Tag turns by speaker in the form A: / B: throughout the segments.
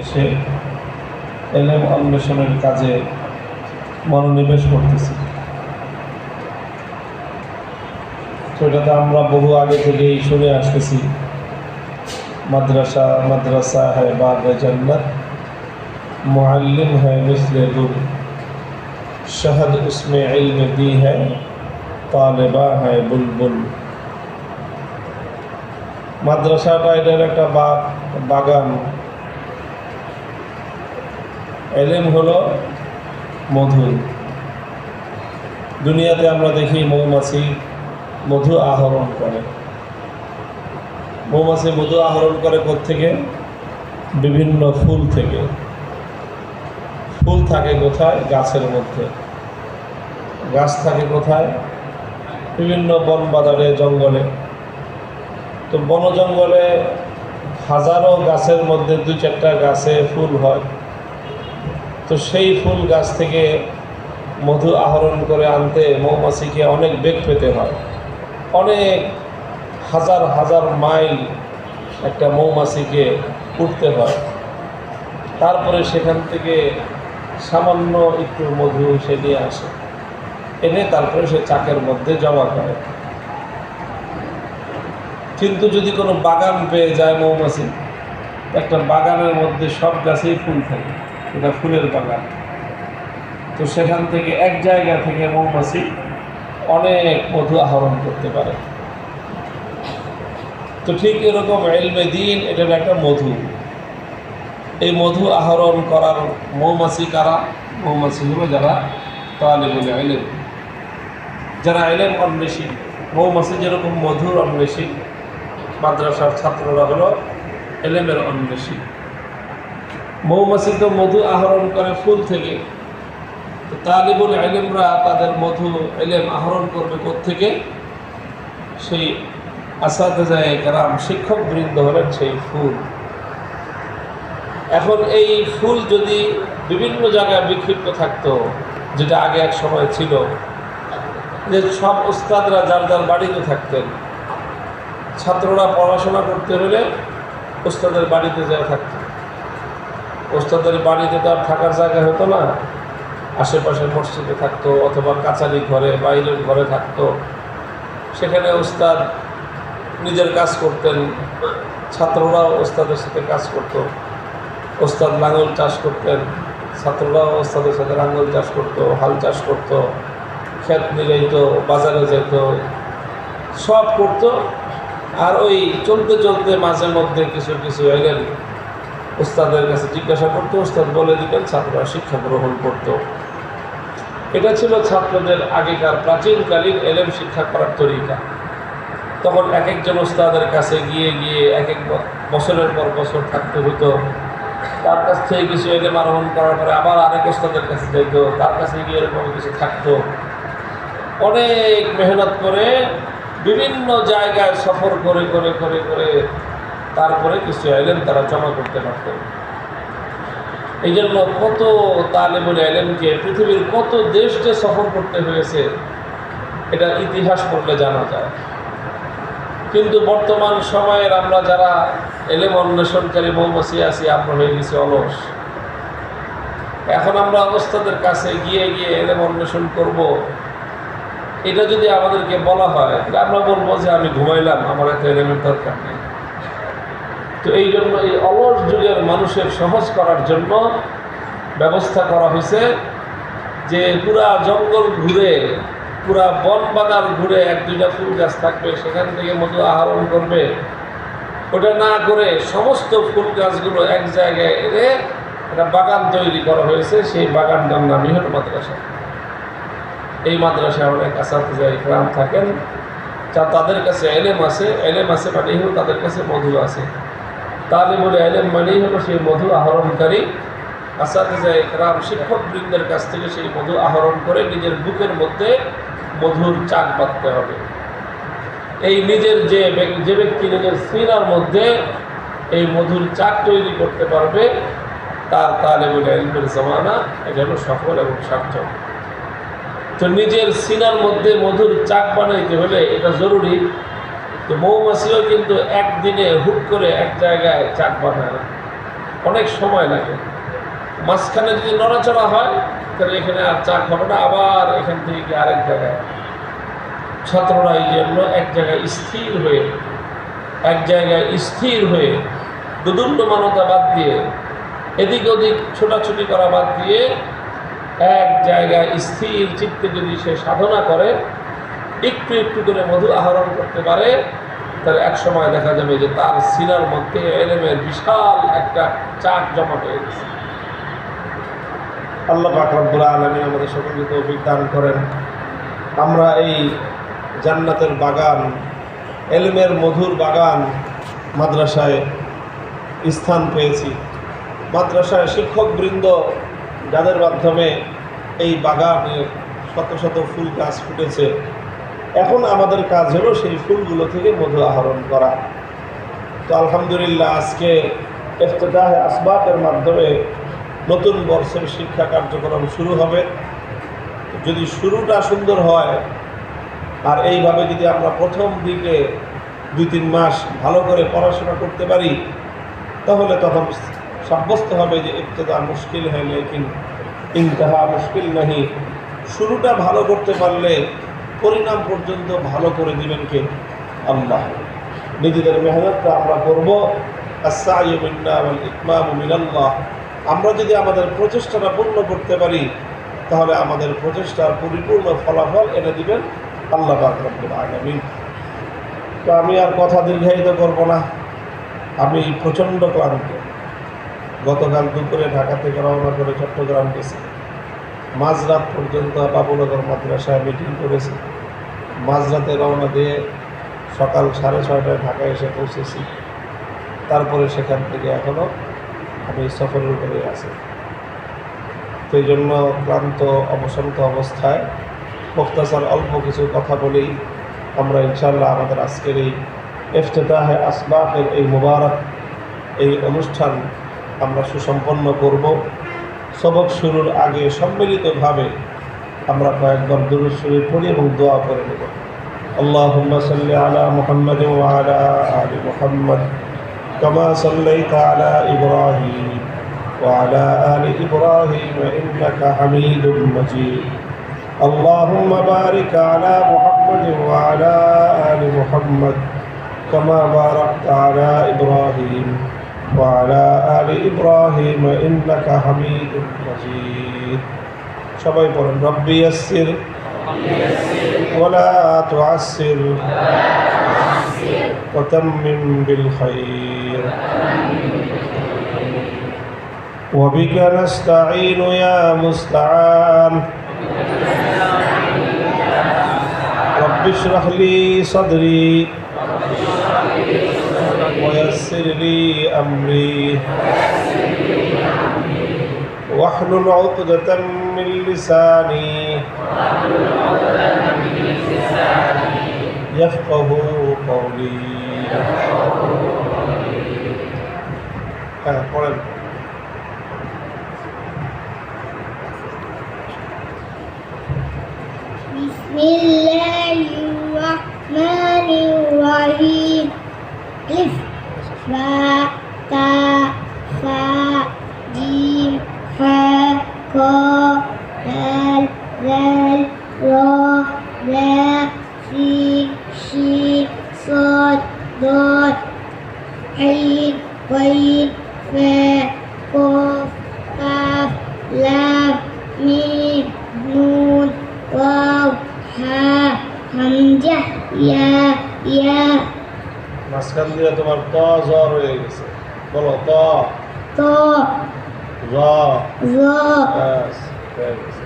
A: এসে এলেম অন্বেষণের কাজে মনোনিবেশ করতেছি। সেটাতে আমরা বহু আগে থেকেই শুনে আসতেছি, মাদ্রাসা মাদ্রাসা হ্যায় বাগ জন্নত, মুআল্লিম হ্যায় মিসলে গুল, শহদ উসমে ইলম दी है, তালেবা হ্যায় বুলবুল। মাদ্রাসাটা এটার একটা বাগান। এলেম হলো মধু। দুনিয়াতে আমরা দেখি মৌমাছি মধু আহরণ করে। মৌমাছি মধু আহরণ করে কোত্থেকে? বিভিন্ন ফুল থেকে। ফুল থাকে কোথায়? গাছের মধ্যে। গাছ থাকে কোথায়? বিভিন্ন বন বাজারে, জঙ্গলে। তো বন জঙ্গলে হাজারো গাছের মধ্যে দু চারটা গাছে ফুল হয়। তো সেই ফুল গাছ থেকে মধু আহরণ করে আনতে মৌমাছিকে অনেক বেগ পেতে হয়। অনেক হাজার হাজার মাইল একটা মৌমাছিকে উঠতে হয়। তারপরে সেখান থেকে সামান্য একটু মধু সে নিয়ে আসে, এনে তারপরে সে চাকের মধ্যে জমা করে। কিন্তু যদি কোনো বাগান পেয়ে যায় মৌমাছি, একটা বাগানের মধ্যে সব গাছেই ফুল থাকে, এটা ফুলের বাগান, তো সেখান থেকে এক জায়গা থেকে মৌমাছি অনেক মধু আহরণ করতে পারে। তো ঠিক এরকম ইলমে দ্বীন এটার একটা মধু। এই মধু আহরণ করার মৌমাছি কারা? মৌমাছি হলো যারা তালিবুল ইলম, যারা ইলম অন্বেষী। মৌমাছি যেরকম মধুর অন্বেষী, মাদ্রাসার ছাত্ররা হলো ইলমের অন্বেষী। মৌমাছি তো মধু আহরণ করে ফুল থেকে, তো তালিবুল ইলমরা তাদের মধু ইলম আহরণ করবে কোত্থেকে? সেই আসাতিজায়ে কেরাম, শিক্ষক বৃন্দ হলেন সেই ফুল। এখন এই ফুল যদি বিভিন্ন জায়গায় বিক্ষিপ্ত থাকতো, যেটা আগে এক সময় ছিল, যে সব উস্তাদরা যার যার বাড়িতে থাকতেন, ছাত্ররা পড়াশোনা করতে হলে উস্তাদের বাড়িতে যায় থাকতো। উস্তাদের বাড়িতে তো আর থাকার জায়গা হতো না, আশেপাশে মসজিদে থাকতো অথবা কাছারি ঘরে, বাইরের ঘরে থাকতো। সেখানে উস্তাদ নিজের কাজ করতেন, ছাত্ররাও ওস্তাদের সাথে কাজ করত। ওস্তাদ লাঙল চাষ করতেন, ছাত্ররাও ওস্তাদের সাথে লাঙল চাষ করত, হাল চাষ করত, ক্ষেত নিগাইত, বাজারে যেত, সব করত। আর ওই চলতে চলতে মাঝে মধ্যে কিছু কিছু এলেন ওস্তাদের কাছে জিজ্ঞাসা করতো, ওস্তাদ বলে দিতেন, ছাত্ররা শিক্ষা গ্রহণ করত। এটা ছিল ছাত্রদের আগেকার প্রাচীনকালীন এলেম শিক্ষা করার তরিকা। তখন এক একজন ওস্তাদের কাছে গিয়ে গিয়ে এক এক বছরের পর বছর থাকতে হতো। তার কাছ থেকে কিছু এলেম আরোহণ করার পরে আবার আরেক ওস্তাদের কাছে যাইতো, তার কাছে গিয়ে এরকম কিছু থাকতো। অনেক মেহনত করে বিভিন্ন জায়গায় সফর করে করে করে করে তারপরে কিছু এলেম তারা জমা করতে পারত। এই জন্য কত তালেবুল ইলমকে পৃথিবীর কত দেশ যে সফর করতে হয়েছে, এটা ইতিহাস পড়লে জানা যায়। কিন্তু বর্তমান সময়ের আমরা যারা এলেম অন্বেষণকারী মৌমাছি আছি, আমরা হয়ে গেছি অলস। এখন আমরা ওস্তাদের কাছে গিয়ে গিয়ে এলেম অন্বেষণ করব, এটা যদি আমাদেরকে বলা হয়, তাহলে আমরা বলবো যে আমি ঘুমাইলাম, আমার একটা এলেমের দরকার নেই। তো এই জন্য এই অলস যুগের মানুষের সহজ করার জন্য ব্যবস্থা করা হয়েছে যে পুরা জঙ্গল ঘুরে, পুরা বন বাগান ঘুরে এক দুইটা ফুল গাছ থাকবে, সেখান থেকে মধু আহরণ করবে। ওটা না করে সমস্ত ফুল গাছগুলো এক জায়গায় এনে একটা বাগান তৈরি করা হয়েছে। সেই বাগানটার নামই হল মাদ্রাসা। এই মাদ্রাসায় অনেক আসাতিজায়ে কেরাম থাকেন, যা তাদের কাছে এলেম আছে। এলেম আছে মানেই হল তাদের কাছে মধু আছে। তালিবুল ইলম মানেই হলো সেই মধু আহরণকারী। আসাতিজায়ে কেরাম শিক্ষক বৃন্দের কাছ থেকে সেই মধু আহরণ করে নিজের বুকের মধ্যে মধুর চাক বাঁধতে হবে। এই নিজের যে ব্যক্তি নিজের সিনার মধ্যে এই মধুর চাক তৈরি করতে পারবে, তার তালিবুল ইলমের জমানা এটা হলো সফল এবং সার্থক। তো নিজের সিনার মধ্যে মধুর চাক বানাইতে হলে এটা জরুরি। তো মৌমাছিও কিন্তু একদিনে হুট করে এক জায়গায় চাক বানায় না, অনেক সময় লাগে। মাঝখানে যদি নড়াচড়া হয় তাহলে এখানে আর চা খাবে না, আবার এখান থেকে গিয়ে আরেক জায়গায়। ছাত্ররা এই জন্য এক জায়গায় স্থির হয়ে দুদুল্যমানতা বাদ দিয়ে, এদিক ওদিক ছোটাছুটি করা বাদ দিয়ে এক জায়গায় স্থির চিত্তে যদি সে সাধনা করে, একটু একটু করে মধু আহরণ করতে পারে, তাহলে এক সময় দেখা যাবে যে তার সিনার মধ্যে ইলমের বিশাল একটা চাক জমা হয়ে গেছে। আল্লাহ পাক রব্বুল আলামিন আমাদের সকলকে তৌফিক দান করেন। আমরা এই জান্নাতের বাগান, ইলমের মধুর বাগান মাদ্রাসায় স্থান পেয়েছি। মাদ্রাসায় শিক্ষকবৃন্দ যাদের মাধ্যমে এই বাগানে শত শত ফুল গাছ ফুটেছে, এখন আমাদের কাজ হলো সেই ফুলগুলো থেকে মধু আহরণ করা। তো আলহামদুলিল্লাহ, আজকে ইফতিতাহে আসবাকের মাধ্যমে নতুন বর্ষের শিক্ষা কার্যক্রম শুরু হবে। যদি শুরুটা সুন্দর হয় আর এইভাবে যদি আমরা প্রথম দিকে 2-3 মাস ভালো করে পড়াশোনা করতে পারি, তাহলে তখন সাব্যস্ত হবে যে ইবতিদা মুশকিল হয় লেকিন ইনতাহা মুশকিল নাহি। শুরুটা ভালো করতে পারলে পরিণাম পর্যন্ত ভালো করে দিবেন কে? আল্লাহ। নিজেদের মেহনতটা আমরা করব, আস-সা'য়ু মিন্না ওয়াল ইতমামু মিনাল্লাহ। আমরা যদি আমাদের প্রচেষ্টাটা পূর্ণ করতে পারি, তাহলে আমাদের প্রচেষ্টার পরিপূর্ণ ফলাফল এনে দিবেন আল্লাহ পাক রব্বুল আলামিন। তো আমি আর কথা দীর্ঘায়িত করব না, আমি প্রচণ্ড ক্লান্ত। গতকাল দুপুরে ঢাকা থেকে রওনা করে চট্টগ্রাম গেছি, মাঝরাত পর্যন্ত বাবুনগর মাদ্রাসায় মিটিং করেছি। মাঝরাতে রওনা দিয়ে সকাল 6:30টায় ঢাকায় এসে পৌঁছেছি। তারপরে সেখান থেকে এখনও আমি সফরের উপরে আছি। তো এই জন্য ক্লান্ত অবসন্ত অবস্থায় মুখতাসার অল্প কিছু কথা বলেই আমরা ইনশাআল্লাহ আমাদের আজকের এই ইফতিতাহে আসবাকের এই মুবারক এই অনুষ্ঠান আমরা সুসম্পন্ন করব। সবক শুরুর আগে সম্মিলিতভাবে আমরা কয়েকবার দুরূদ শরীফ পড়ি এবং দোয়া করে নেব। আল্লাহুম্মা সাল্লি আলা মুহাম্মাদ ওয়া আলা আলি মুহাম্মাদ কামা সাল্লাইতা আলা ইব্রাহিম ওয়া আলা আলি ইব্রাহিম ইন্নাকা হামিদুম মাজিদ। আল্লাহুম্মা বারিক আলা মুহাম্মাদ ওয়া আলা আলি মুহাম্মাদ কামা বারাকতা আলা ইব্রাহিম وعلى آل إبراهيم إنك حميد مجيد. সবাই পড়েন, রব্বি ইয়াসসির ওয়ালা তুআসসির ওয়া তাম্মিম বিল খায়র ওয়া বিকা নাস্তাঈনু ইয়া মুস্তাআন রব্বি ইশরাহ লি সাদরি ويسر لي أمري واحلل عقدة من لساني يفقه قولي. পড়েন।
B: বিসমিল্লাহির রহমানির রহিম। Alif, Ba, Ta, Sa, Jim, Ha, Ko, Dal, Zal, Ra, Za, Sin, Shin, Sad, Dad, Ain, Qain, Fa, Qaf, Qaf, Lam, Mim, Nun, Waw, Ha, Hamzah, Ya, Ya.
A: মাঝখান দিয়ে তোমার ত জ্বর হয়ে গেছে, বলো ত
B: ত
A: জ
B: জ
A: ব্যাস হয়ে গেছে।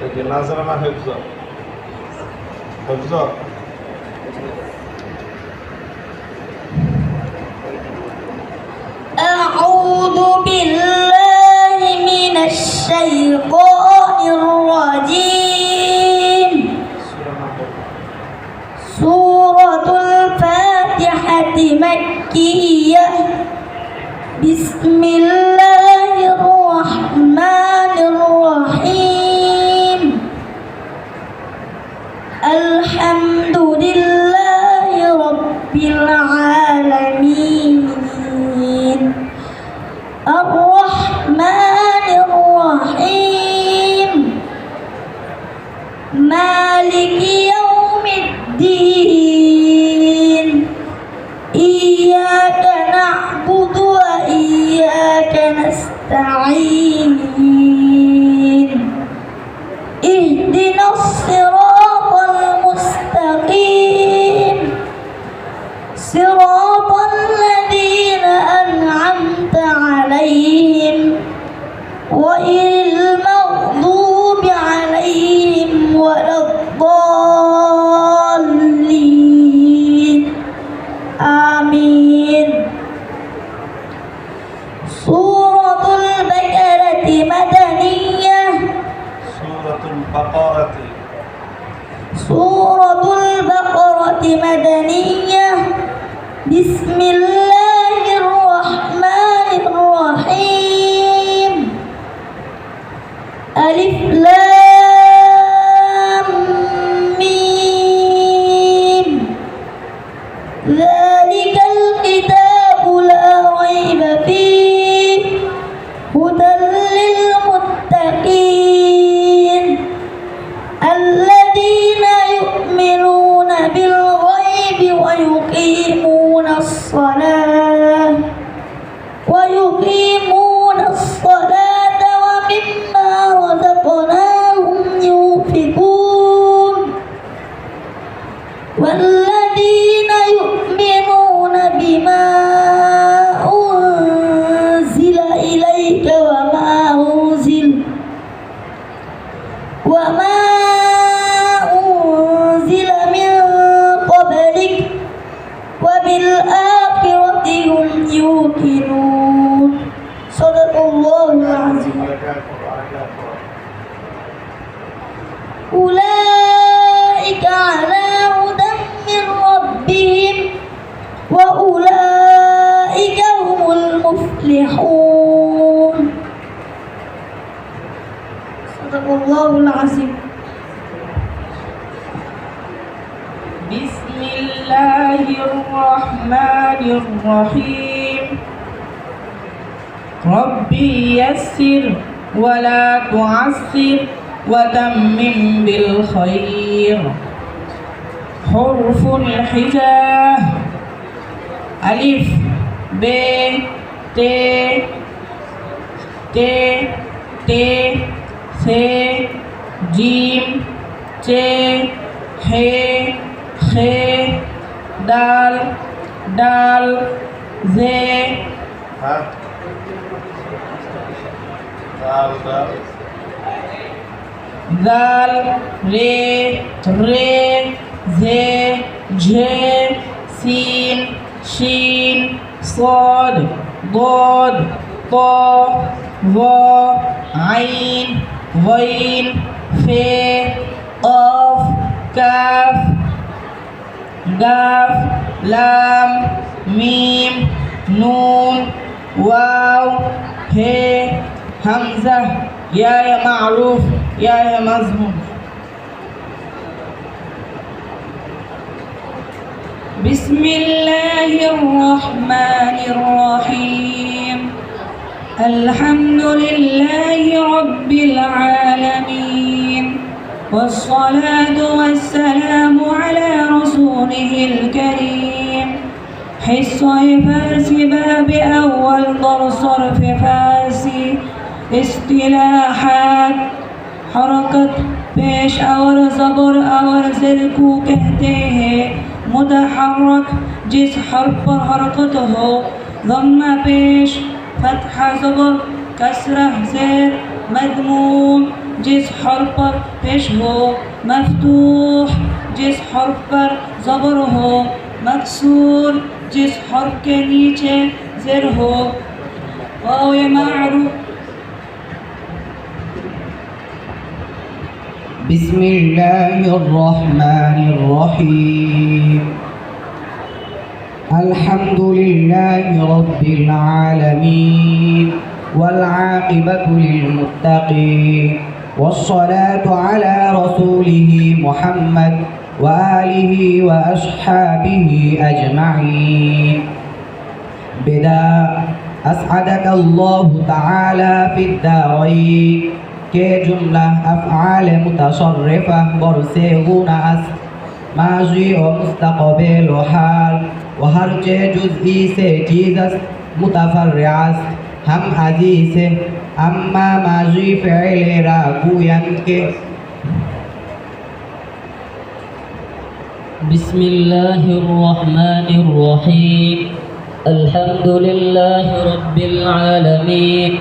A: এই যে নাজরানা হেফজ হেফজ
B: أعوذ بالله من الشيطان الرجيم. سورة الفاتحة مكية. بسم الله الرحمن الرحيم. الحمد لله رب العالمين الرحمن الرحيم مالك يوم الدين إياك نعبد وإياك نستعين اهدنا الصراط المستقيم صراط الذين أنعمت عليهم غير المغضوب عليهم ولا الضالين آمين. سورة البقرة مدنية. سورة البقرة مدنية. بسم الله الرحمن الرحيم. ألف لام ميم ذلك الكتاب لا ريب فيه هدى للمتقين الذين يؤمنون بالغيب ويقيمون الصلاة ومما رزقناهم ينفقون والذين يؤمنون بما أنزل إليك وما أنزل من قبلك وبالآخرة هم يوقنون. صدق الله العظيم. أولئك على هدى من ربهم وأولئك هم المفلحون. صدق الله العظيم.
C: بسم الله الرحمن الرحيم. ربي يسر ولا تعسر وتمم بالخير. حرف الحجاء ألف ب ت ت ت ث جيم ج ح خ دال دال ز دال ري ري ز ج سين شين صاد ضاد طا ظا عين غين ف قاف كاف قاف لام ميم نون واو ه همزة يا معروف يا مضموم. بسم الله الرحمن الرحيم. الحمد لله رب العالمين والصلاة والسلام على رسوله الكريم. حصة فارسي باب أول درس صرف فارسي. اصطلاحات حركت पेश और ज़बर और ज़ेर को कहते हैं। मुतहर्रक जिस हर्फ पर हरकत हो। ज़म्मा पेश फतहा ज़बर कसरा ज़ेर। मज़मूम जिस हर्फ पर पेश हो। मफ्तूह जिस हर्फ पर ज़बर हो। मकसूर जिस हर्फ के नीचे ज़ेर हो। और मारूफ।
D: بسم الله الرحمن الرحيم. الحمد لله رب العالمين والعاقبة للمتقين والصلاة على رسوله محمد وآله وأصحابه أجمعين. بداء أسعدك الله تعالى في الدارين کے جملہ افعال متصرفہ برسیغون است ماضی و مستقبل و حال و ہر جزئی سے چیز است متفرع است ہم عزیز سے اما ماضی فعل را گویند کے
E: بسم الله الرحمن الرحيم الحمد لله رب العالمين